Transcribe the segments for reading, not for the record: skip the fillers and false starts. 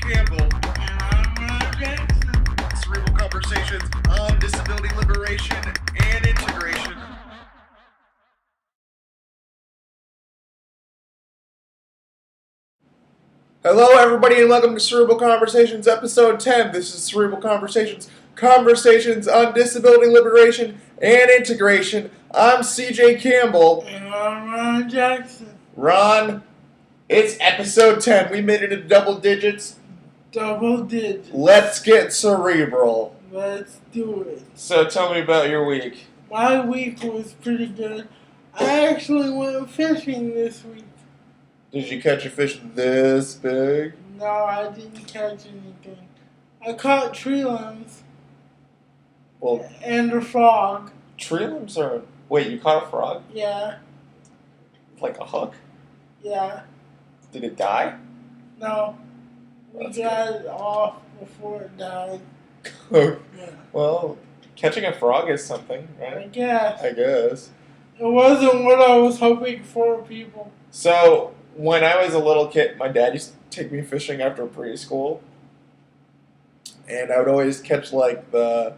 Campbell. And I'm Ron Jackson. Cerebral conversations on disability liberation and integration. Hello, everybody, and welcome to Cerebral Conversations, Episode 10. This is Cerebral Conversations on disability liberation and integration. I'm CJ Campbell. And I'm Ron Jackson. Ron, it's Episode 10. We made it to double digits. Double digits. Let's get cerebral. Let's do it. So tell me about your week. My week was pretty good. I actually went fishing this week. Did you catch a fish this big? No, I didn't catch anything. I caught tree limbs. Well, and a frog. Tree limbs are... Wait, you caught a frog? Yeah. Like a hook? Yeah. Did it die? No. We That's got it off before it died. Yeah. Well, catching a frog is something, right? I guess. I guess. It wasn't what I was hoping for, people. So, when I was a little kid, my dad used to take me fishing after preschool. And I would always catch, like, the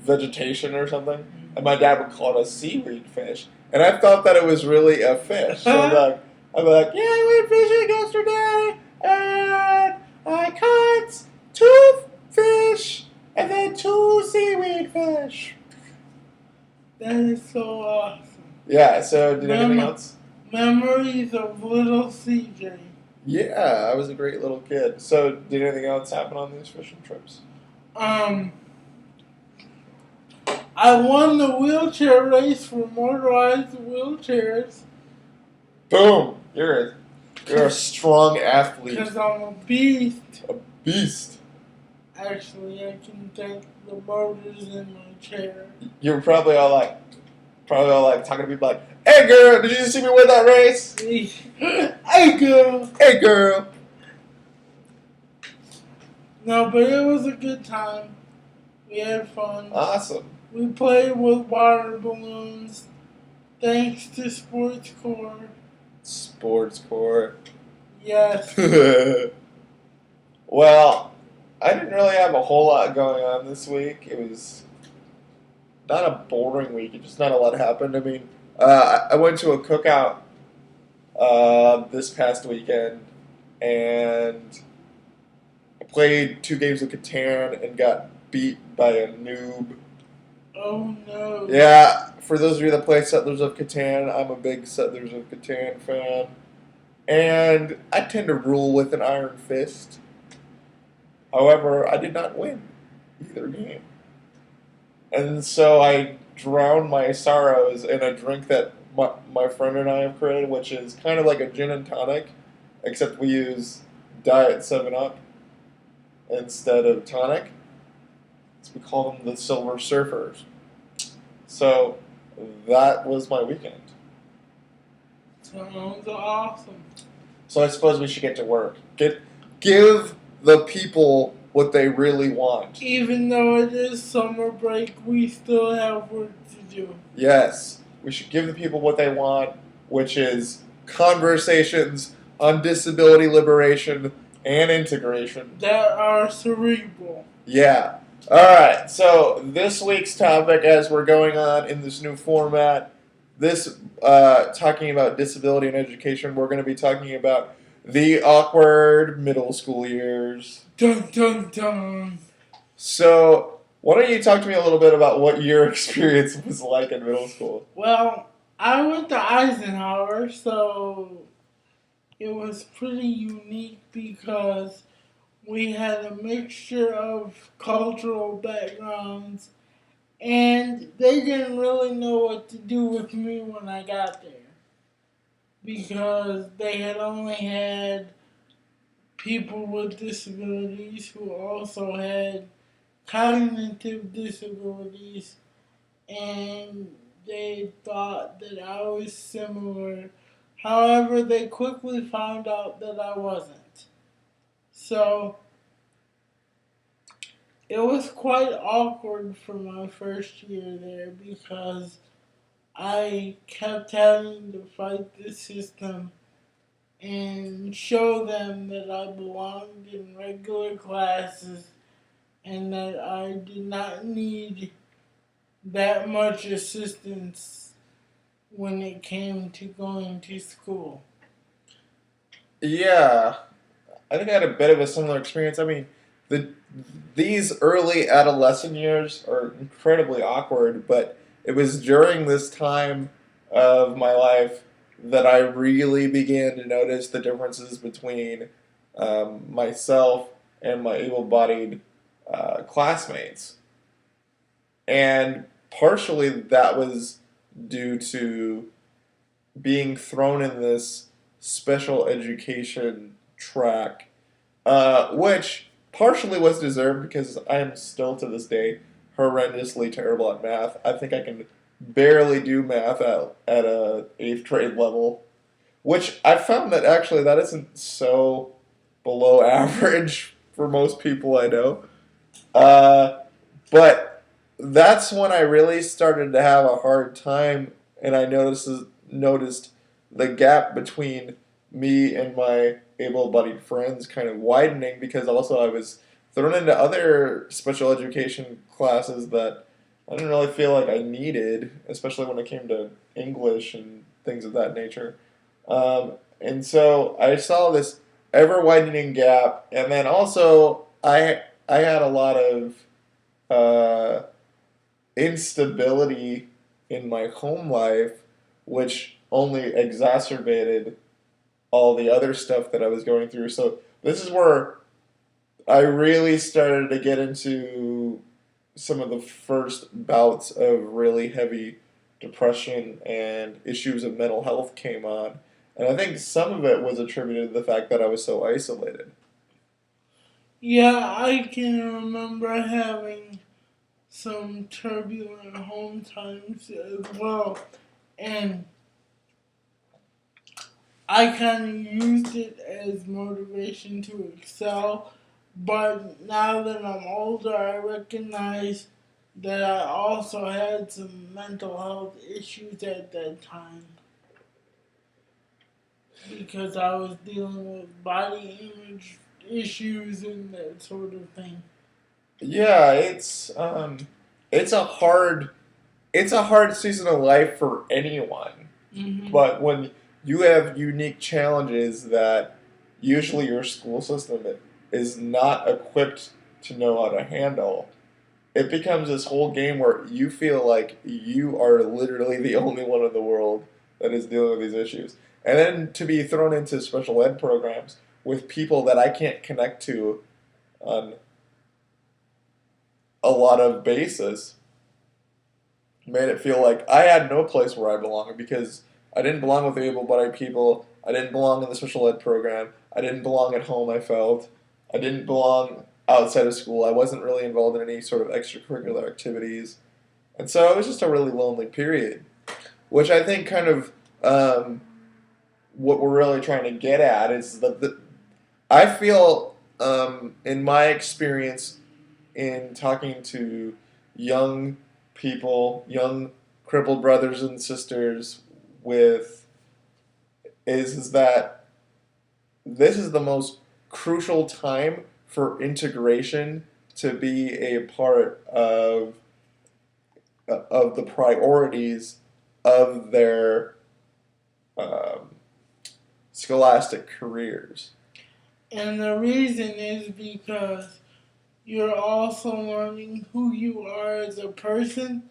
vegetation or something. And my dad would call it a seaweed fish. And I thought that it was really a fish. So, I'd be like, yeah, I went fishing yesterday. And I caught 2 fish and then 2 seaweed fish. That is so awesome. Yeah, so did anything else? Memories of little CJ. Yeah, I was a great little kid. So did anything else happen on these fishing trips? I won the wheelchair race for motorized wheelchairs. Boom! You're a strong athlete. Because I'm a beast. A beast. Actually, I can take the motors in my chair. You're probably all like talking to people like, "Hey girl, did you see me win that race?" Hey girl. Hey girl. No, but it was a good time. We had fun. Awesome. We played with water balloons. Thanks to Sports Core. Sports Core. Yes. Well, I didn't really have a whole lot going on this week. It was not a boring week. It just not a lot happened. I mean, I went to a cookout this past weekend, and I played 2 games of Catan and got beat by a noob. Oh no. Yeah, for those of you that play Settlers of Catan, I'm a big Settlers of Catan fan. And I tend to rule with an iron fist. However, I did not win either game. And so I drowned my sorrows in a drink that my friend and I have created, which is kind of like a gin and tonic, except we use Diet 7-Up instead of tonic. So we call them the Silver Surfers. So that was my weekend. Sounds awesome. So I suppose we should get to work. Give the people what they really want. Even though it is summer break, we still have work to do. Yes, we should give the people what they want, which is conversations on disability liberation and integration. That are cerebral. Yeah. Alright, so this week's topic, as we're going on in this new format, talking about disability and education, we're going to be talking about the awkward middle school years. Dun dun dun. So, why don't you talk to me a little bit about what your experience was like in middle school? Well, I went to Eisenhower, so it was pretty unique because we had a mixture of cultural backgrounds, and they didn't really know what to do with me when I got there. Because they had only had people with disabilities who also had cognitive disabilities, and they thought that I was similar. However, they quickly found out that I wasn't. So, it was quite awkward for my first year there because I kept having to fight the system and show them that I belonged in regular classes and that I did not need that much assistance when it came to going to school. Yeah, I think I had a bit of a similar experience. I mean, the these early adolescent years are incredibly awkward, but it was during this time of my life that I really began to notice the differences between myself and my able-bodied classmates, and partially that was due to being thrown in this special education track, which partially was deserved because I am still to this day horrendously terrible at math. I think I can barely do math at a eighth grade level, which I found that actually that isn't so below average for most people I know. Uh, but that's when I really started to have a hard time, and I noticed the gap between me and my able-bodied friends kind of widening because also I was thrown into other special education classes that I didn't really feel like I needed, especially when it came to English and things of that nature. And so I saw this ever widening gap, and then also I had a lot of uh, instability in my home life, which only exacerbated all the other stuff that I was going through. So this is where I really started to get into some of the first bouts of really heavy depression and issues of mental health came on. And I think some of it was attributed to the fact that I was so isolated. Yeah, I can remember having some turbulent home times as well, and I kind of used it as motivation to excel. But now that I'm older, I recognize that I also had some mental health issues at that time because I was dealing with body image issues and that sort of thing. Yeah, it's a hard it's a hard season of life for anyone. Hmm. But when you have unique challenges that usually your school system is not equipped to know how to handle, it becomes this whole game where you feel like you are literally the only one in the world that is dealing with these issues. And then to be thrown into special ed programs with people that I can't connect to on a lot of basis made it feel like I had no place where I belonged because I didn't belong with the able-bodied people. I didn't belong in the special ed program. I didn't belong at home. I felt I didn't belong outside of school. I wasn't really involved in any sort of extracurricular activities, and so it was just a really lonely period, which I think kind of what we're really trying to get at is that I feel in my experience in talking to young people, young crippled brothers and sisters with is that this is the most crucial time for integration to be a part of the priorities of their um, scholastic careers. And the reason is because you're also learning who you are as a person,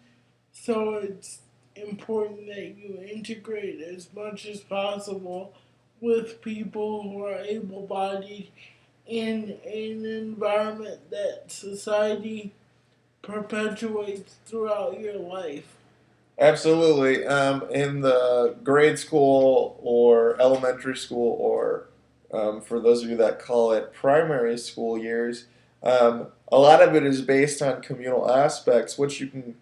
so it's important that you integrate as much as possible with people who are able bodied in an environment that society perpetuates throughout your life. Absolutely. In the grade school or elementary school, or for those of you that call it primary school years, a lot of it is based on communal aspects, which you can.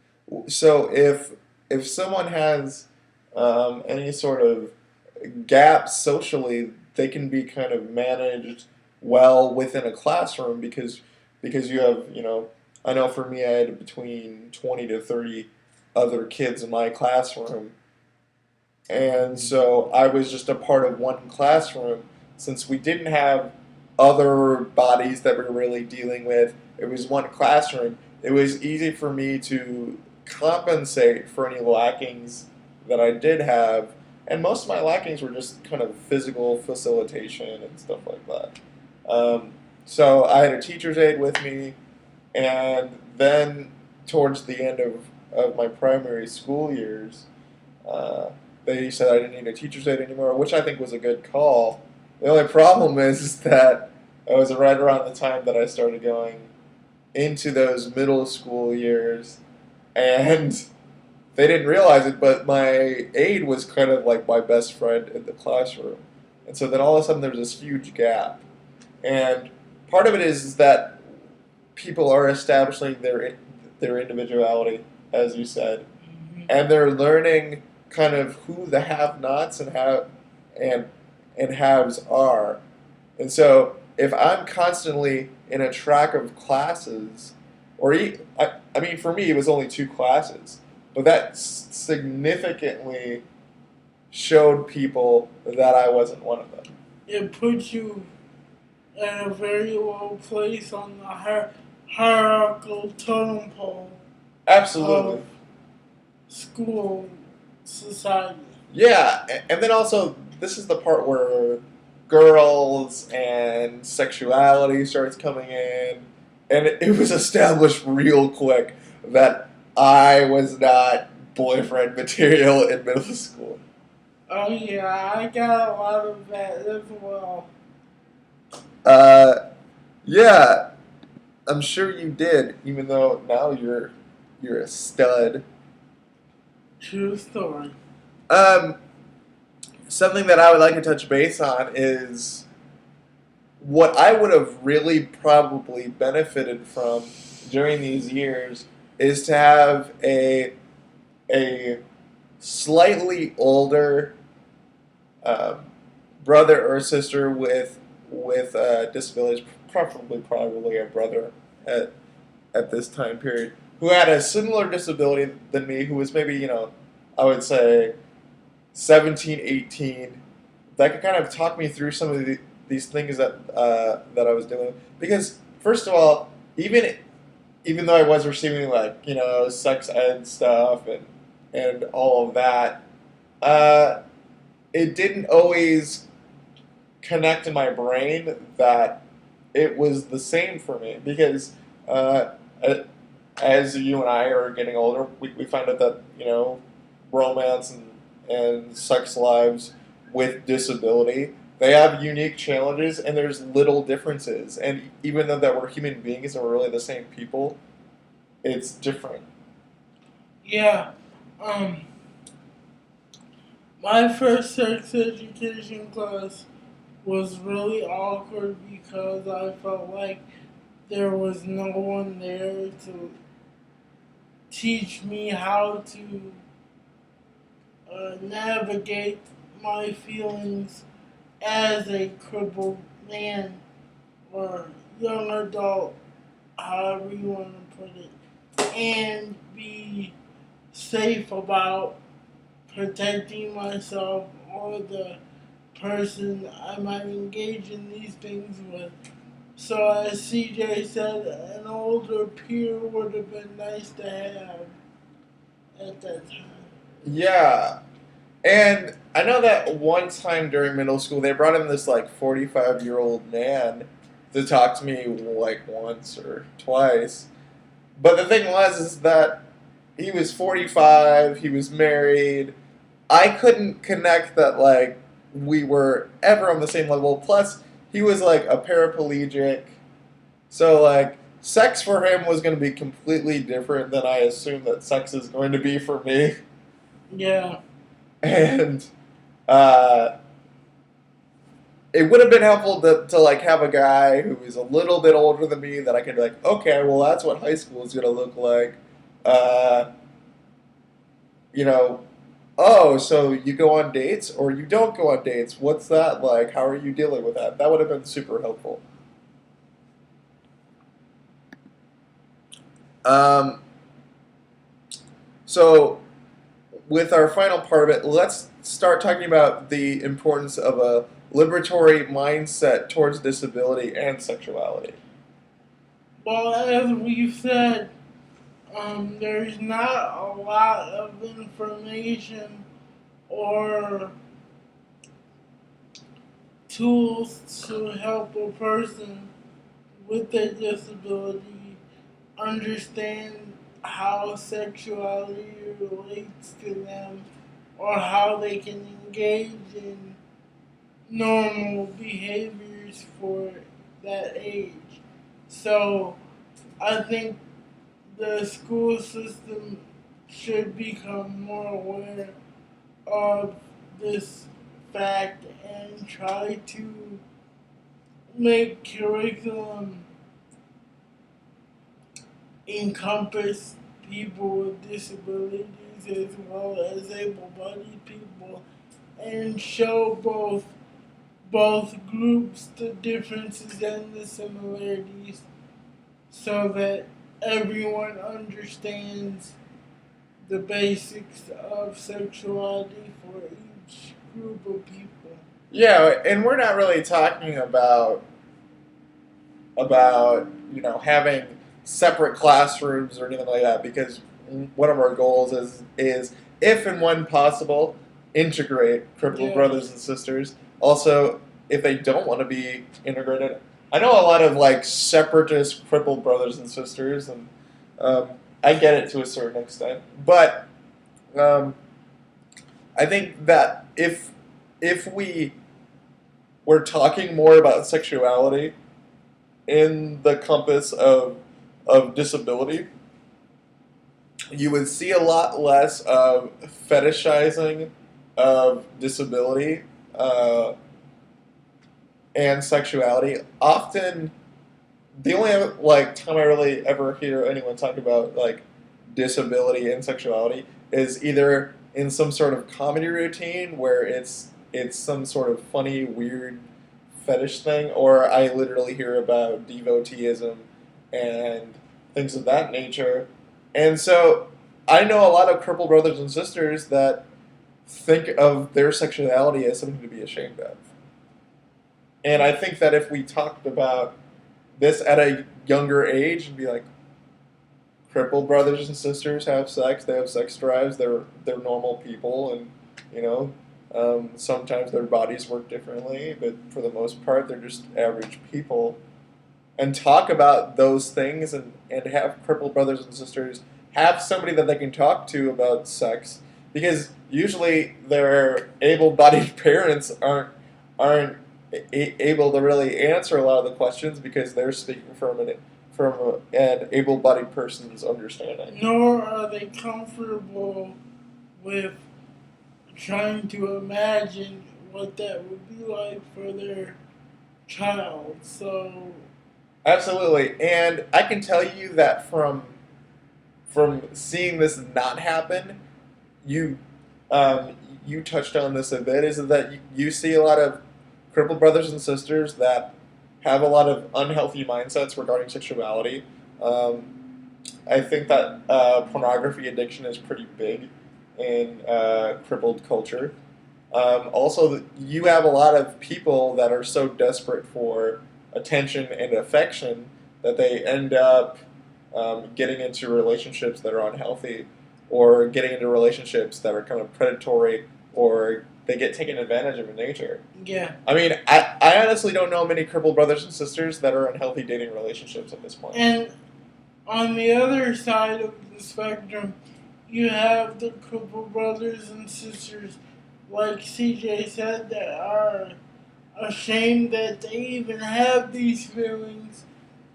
So if someone has any sort of gaps socially, they can be kind of managed well within a classroom because you have I know for me I had between 20 to 30 other kids in my classroom And so I was just a part of one classroom since we didn't have other bodies that we were really dealing with. It was one classroom. It was easy for me to compensate for any lackings that I did have. And most of my lackings were just kind of physical facilitation and stuff like that. Um, so I had a teacher's aide with me, and then towards the end of my primary school years, uh, they said I didn't need a teacher's aide anymore, which I think was a good call. The only problem is that it was right around the time that I started going into those middle school years, and they didn't realize it, but my aide was kind of like my best friend in the classroom. And so then all of a sudden there's this huge gap. And part of it is that people are establishing their individuality, as you said, and they're learning kind of who the have-nots and and haves are. And so if I'm constantly in a track of classes, I mean, for me it was only two classes, but that significantly showed people that I wasn't one of them. It puts you in a very low place on the hierarchical totem pole Absolutely. of school society. Yeah, and then also this is the part where girls and sexuality starts coming in, and it was established real quick that I was not boyfriend material in middle school. Oh yeah, I got a lot of that as well. Uh, yeah, I'm sure you did, even though now you're a stud. True story. Um, Something that I would like to touch base on is what I would have really probably benefited from during these years is to have a slightly older um, brother or sister with disabilities, probably a brother at at this time period, who had a similar disability than me, who was maybe I would say 17, 18, that could kind of talk me through some of these things that I was doing. Because first of all, even though I was receiving like sex ed stuff and all of that, uh, it didn't always connect in my brain that it was the same for me. Because uh, as you and I are getting older, we find out that romance and sex lives with disability, they have unique challenges and there's little differences. And even though that we're human beings and we're really the same people, it's different. Yeah. Um, my first sex education class was really awkward because I felt like there was no one there to teach me how to navigate my feelings as a crippled man or young adult, however you want to put it, and be safe about protecting myself or the person I might engage in these things with. So, as CJ said, an older peer would have been nice to have at that time. Yeah. And I know that one time during middle school, they brought in this like 45-year-old man to talk to me like once or twice. But the thing was is that he was 45, he was married. I couldn't connect that like we were ever on the same level. Plus, he was like a paraplegic. So like sex for him was going to be completely different than I assume that sex is going to be for me. Yeah. And uh, it would have been helpful to like have a guy who is a little bit older than me that I could be like, okay, well that's what high school is going to look like. Uh, you know, oh, so you go on dates or you don't go on dates? What's that like? How are you dealing with that? That would have been super helpful. Um, so with our final part of it, let's start talking about the importance of a liberatory mindset towards disability and sexuality. Well, as we've said, there's not a lot of information or tools to help a person with a disability understand how sexuality relates to them or how they can engage in normal behaviors for that age. So I think the school system should become more aware of this fact and try to make curriculum encompass people with disabilities as well as able-bodied people and show both groups the differences and the similarities so that everyone understands the basics of sexuality for each group of people. Yeah, and we're not really talking about having separate classrooms or anything like that, because one of our goals is if and when possible integrate crippled brothers and sisters. Also, if they don't want to be integrated, I know a lot of like separatist crippled brothers and sisters, and I get it to a certain extent, but I think that if we were talking more about sexuality in the compass of disability, you would see a lot less of fetishizing of disability and sexuality. Often, the only time I really ever hear anyone talk about like disability and sexuality is either in some sort of comedy routine where it's some sort of funny, weird fetish thing, or I literally hear about devoteeism and things of that nature. And so I know a lot of crippled brothers and sisters that think of their sexuality as something to be ashamed of. And I think that if we talked about this at a younger age and be like, crippled brothers and sisters have sex, they have sex drives, they're normal people, and sometimes their bodies work differently, but for the most part they're just average people. And talk about those things and have crippled brothers and sisters have somebody that they can talk to about sex, because usually their able-bodied parents aren't able to really answer a lot of the questions because they're speaking from an able-bodied person's understanding. Nor are they comfortable with trying to imagine what that would be like for their child. So Absolutely, and I can tell you that from seeing this not happen, you you touched on this a bit, is that you see a lot of crippled brothers and sisters that have a lot of unhealthy mindsets regarding sexuality. I think that pornography addiction is pretty big in crippled culture. Also, you have a lot of people that are so desperate for attention and affection that they end up getting into relationships that are unhealthy, or getting into relationships that are kind of predatory, or they get taken advantage of in nature. yeah. I mean, I honestly don't know many crippled brothers and sisters that are in healthy dating relationships at this point. And on the other side of the spectrum, you have the crippled brothers and sisters, like CJ said, that are ashamed that they even have these feelings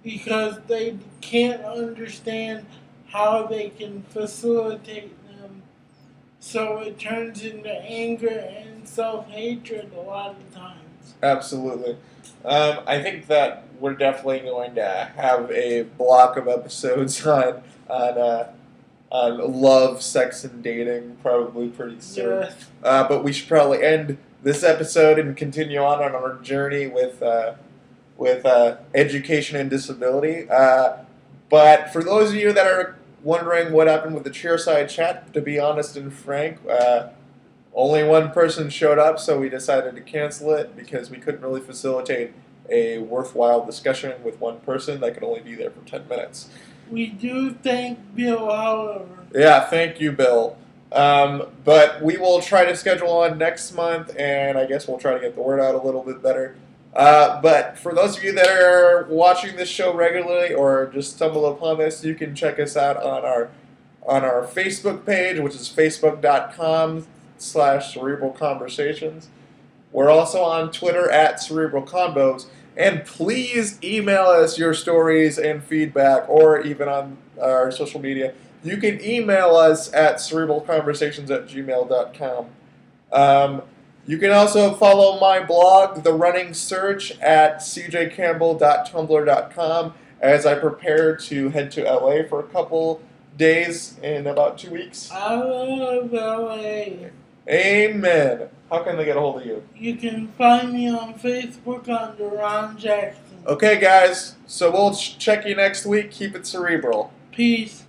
because they can't understand how they can facilitate them. So it turns into anger and self-hatred a lot of times. Absolutely. I think that we're definitely going to have a block of episodes on love, sex, and dating probably pretty soon. Yes. But we should probably end this episode and continue on our journey with education and disability. But for those of you that are wondering what happened with the Cheerside chat, to be honest and frank, Only one person showed up, so we decided to cancel it because we couldn't really facilitate a worthwhile discussion with one person that could only be there for 10 minutes. We do thank Bill, however. Yeah, thank you, Bill. But we will try to schedule on next month, and I guess we'll try to get the word out a little bit better. But for those of you that are watching this show regularly or just stumble upon this, you can check us out on our Facebook page, which is facebook.com/Cerebral Conversations. We're also on Twitter at Cerebral Convos. And please email us your stories and feedback, or even on our social media. You can email us at cerebralconversations@gmail.com. You can also follow my blog, The Running Search, at cjcampbell.tumblr.com as I prepare to head to LA for a couple days in about 2 weeks. I love LA. Amen. How can they get a hold of you? You can find me on Facebook under Ron Jackson. Okay, guys. So we'll check you next week. Keep it cerebral. Peace.